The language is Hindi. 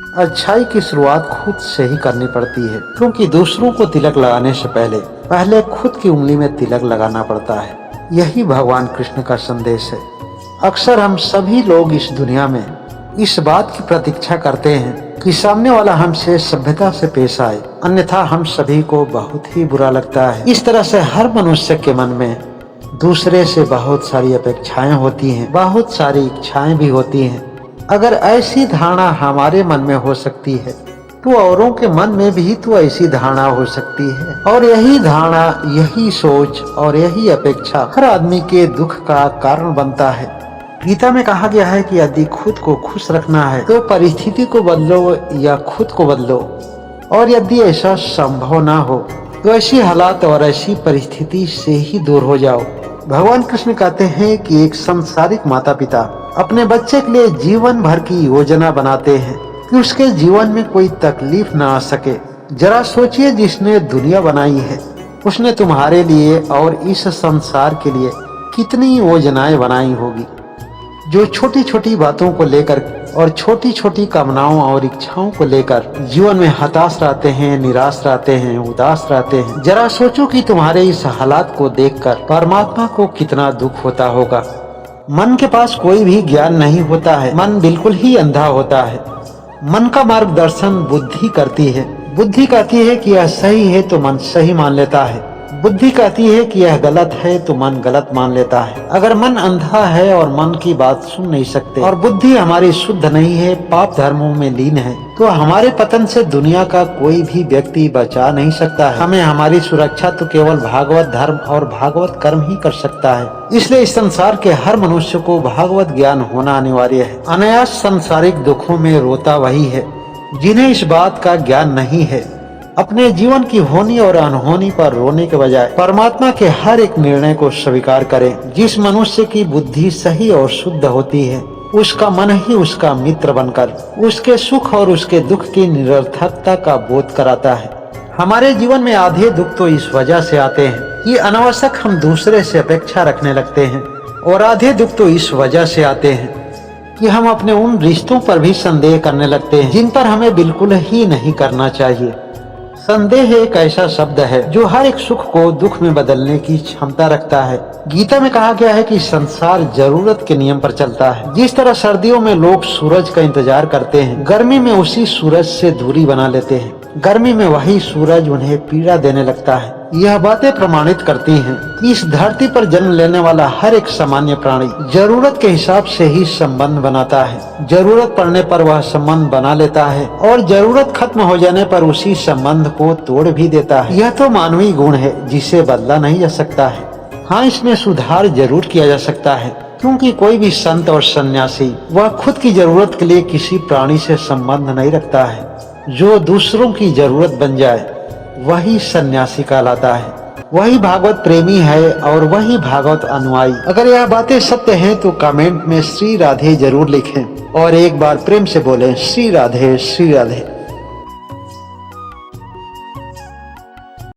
अच्छाई की शुरुआत खुद से ही करनी पड़ती है, क्योंकि दूसरों को तिलक लगाने से पहले खुद की उंगली में तिलक लगाना पड़ता है। यही भगवान कृष्ण का संदेश है। अक्सर हम सभी लोग इस दुनिया में इस बात की प्रतीक्षा करते हैं कि सामने वाला हमसे सभ्यता से पेश आए, अन्यथा हम सभी को बहुत ही बुरा लगता है। इस तरह से हर मनुष्य के मन में दूसरे से बहुत सारी अपेक्षाएं होती हैं, बहुत सारी इच्छाएं भी होती हैं। अगर ऐसी धारणा हमारे मन में हो सकती है तो औरों के मन में भी तो ऐसी धारणा हो सकती है, और यही धारणा, यही सोच और यही अपेक्षा हर आदमी के दुख का कारण बनता है। गीता में कहा गया है कि यदि खुद को खुश रखना है तो परिस्थिति को बदलो या खुद को बदलो, और यदि ऐसा संभव ना हो तो ऐसी हालात और ऐसी परिस्थिति से ही दूर हो जाओ। भगवान कृष्ण कहते हैं कि एक संसारिक माता पिता अपने बच्चे के लिए जीवन भर की योजना बनाते हैं कि उसके जीवन में कोई तकलीफ ना आ सके। जरा सोचिए, जिसने दुनिया बनाई है उसने तुम्हारे लिए और इस संसार के लिए कितनी योजनाएं बनाई होगी। जो छोटी छोटी बातों को लेकर और छोटी छोटी कामनाओं और इच्छाओं को लेकर जीवन में हताश रहते हैं, निराश रहते हैं, उदास रहते हैं। जरा सोचो कि तुम्हारे इस हालात को देखकर परमात्मा को कितना दुख होता होगा। मन के पास कोई भी ज्ञान नहीं होता है, मन बिल्कुल ही अंधा होता है। मन का मार्गदर्शन बुद्धि करती है। बुद्धि कहती है कि यह सही है तो मन सही मान लेता है। बुद्धि कहती है कि यह गलत है तो मन गलत मान लेता है। अगर मन अंधा है और मन की बात सुन नहीं सकते और बुद्धि हमारी शुद्ध नहीं है, पाप धर्मों में लीन है, तो हमारे पतन से दुनिया का कोई भी व्यक्ति बचा नहीं सकता है। हमें हमारी सुरक्षा तो केवल भागवत धर्म और भागवत कर्म ही कर सकता है। इसलिए इस संसार के हर मनुष्य को भागवत ज्ञान होना अनिवार्य है। अनायास सांसारिक दुखों में रोता वही है जिन्हें इस बात का ज्ञान नहीं है। अपने जीवन की होनी और अनहोनी पर रोने के बजाय परमात्मा के हर एक निर्णय को स्वीकार करें। जिस मनुष्य की बुद्धि सही और शुद्ध होती है, उसका मन ही उसका मित्र बनकर उसके सुख और उसके दुख की निरर्थकता का बोध कराता है। हमारे जीवन में आधे दुख तो इस वजह से आते हैं कि अनावश्यक हम दूसरे से अपेक्षा रखने लगते हैं, और आधे दुख तो इस वजह से आते हैं कि हम अपने उन रिश्तों पर भी संदेह करने लगते हैं जिन पर हमें बिल्कुल ही नहीं करना चाहिए। संदेह एक ऐसा शब्द है जो हर एक सुख को दुख में बदलने की क्षमता रखता है। गीता में कहा गया है कि संसार जरूरत के नियम पर चलता है। जिस तरह सर्दियों में लोग सूरज का इंतजार करते हैं, गर्मी में उसी सूरज से दूरी बना लेते हैं। गर्मी में वही सूरज उन्हें पीड़ा देने लगता है। यह बातें प्रमाणित करती हैं कि इस धरती पर जन्म लेने वाला हर एक सामान्य प्राणी जरूरत के हिसाब से ही संबंध बनाता है। जरूरत पड़ने पर वह संबंध बना लेता है और जरूरत खत्म हो जाने पर उसी संबंध को तोड़ भी देता है। यह तो मानवीय गुण है जिसे बदला नहीं जा सकता है। हाँ, इसमें सुधार जरूर किया जा सकता है, क्योंकि कोई भी संत और सन्यासी वह खुद की जरूरत के लिए किसी प्राणी से संबंध नहीं रखता है। जो दूसरों की जरूरत बन जाए वही सन्यासी कहलाता है, वही भागवत प्रेमी है और वही भागवत अनुयायी। अगर यह बातें सत्य हैं तो कमेंट में श्री राधे जरूर लिखें और एक बार प्रेम से बोलें, श्री राधे श्री राधे।